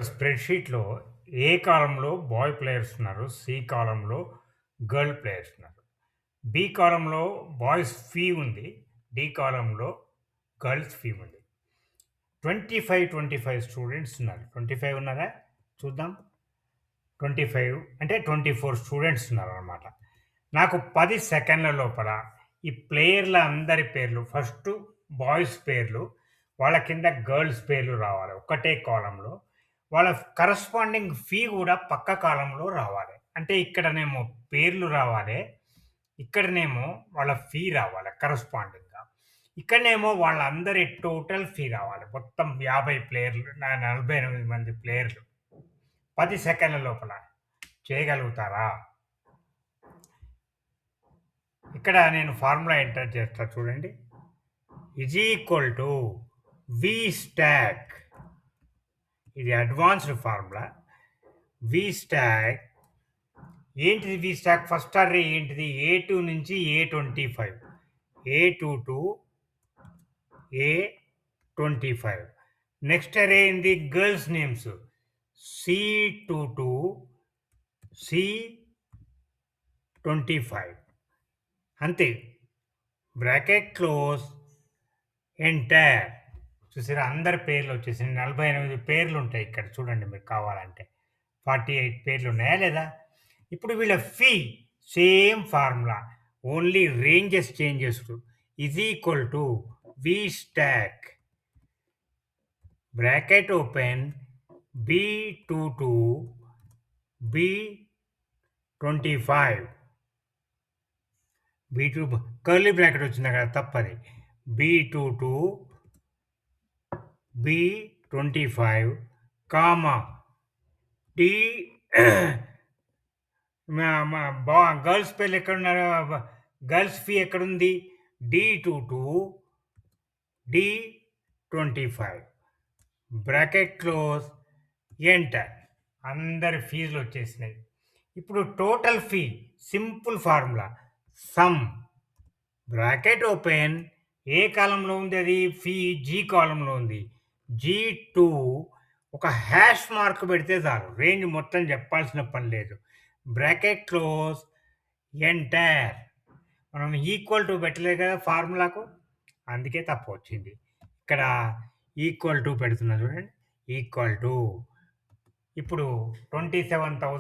స్ప్రెడ్‌షీట్‌లో ఏ కాలమ్‌లో bye players ఉన్నారు. C కాలమ్‌లో గర్ల్ ప్లేయర్స్ ఉన్నారు. బి కాలమ్‌లో బాయ్స్ ఫీ ఉంది. డి కాలమ్‌లో గర్ల్స్ ఫీ ఉంది. 25, 25 స్టూడెంట్స్ ఉన్నారు. 25 ఉన్నారా? చూద్దాం. 25 అంటే 24 స్టూడెంట్స్ ఉన్నారనమాట. నాకు 10 సెకన్ల లోపల ఈ ప్లేయర్‌ల అందరి పేర్లు ఫస్టు బాయ్స్ పేర్లు, వాళ్ళ కింద గర్ల్స్ పేర్లు రావాలి. ఒక్కటే కాలమ్‌లో. వాళ్ళ కరస్పాండింగ్ ఫీ గూడా పక్క కాలమ్‌లో రావాలి. అంటే ఇక్కడనేమో పేర్లు రావాలె. ఇక్కడనేమో వాళ్ళ ఫీ రావాలి కరస్పాండింగ్‌గా. ఇక్కడనేమో వాళ్ళందరి టోటల్ ఫీ రావాలి. మొత్తం 50 ప్లేయర్లు 48 మంది ప్లేయర్లు. 10 సెకన్ల లోపల. చేయగలుగుతారా? ఇక్కడ నేను ఫార్ములా ఎంటర్ చేస్తా చూడండి. Is equal to V stock. ఇది అడ్వాన్స్‌డ్ ఫార్ములా. వి స్టాక్ ఏంటిది వి స్టాక్? ఫస్ట్ అర్రే ఏంటిది? ఏ2 నుంచి ఏ25. ఏ22, ఏ25. నెక్స్ట్ అర్రే ఏంది? Girls names. సి22, సి25. అంతే. Bracket close enter. చూసారా? అందరి పేర్లొచ్చేసినాయి. 48 పేర్లుంటాయి ఇక్కడ చూడండి మీకు కావాలంటే. 48 పేర్లున్నాయా లేదా? ఇప్పుడు వీళ్ళ fee same formula. Only ranges change చేసుడు. Is equal to V stock bracket open బి22, బి25. బి2 curly bracket వచ్చింది కదా తప్పది. బి22, బి25 కామా డి మా మా బా గర్ల్స్ పేర్లు ఎక్కడున్నారు? గర్ల్స్ ఫీ ఎక్కడుంది? డి22, డి25 బ్రాకెట్ క్లోజ్ ఎంటర్. అందరి ఫీజులొచ్చేసినాయి. ఇప్పుడు total fee simple formula some bracket open ఏ కాలమ్‌లో ఉంది అది? ఫీ జీ కాలమ్‌లో ఉంది. జీ2 ఒక హాష్ మార్క్ పెడితే చాలు. రేంజ్ మొత్తం చెప్పాల్సిన పని లేదు. Bracket close enter. మనం ఈక్వల్ టు పెట్టలేదు కదా ఫార్ములాకు. అందుకే తప్పొచ్చింది. ఇక్కడ ఈక్వల్ టు పెడుతున్నా చూడండి. ఈక్వల్ టు ఇప్పుడు 27,000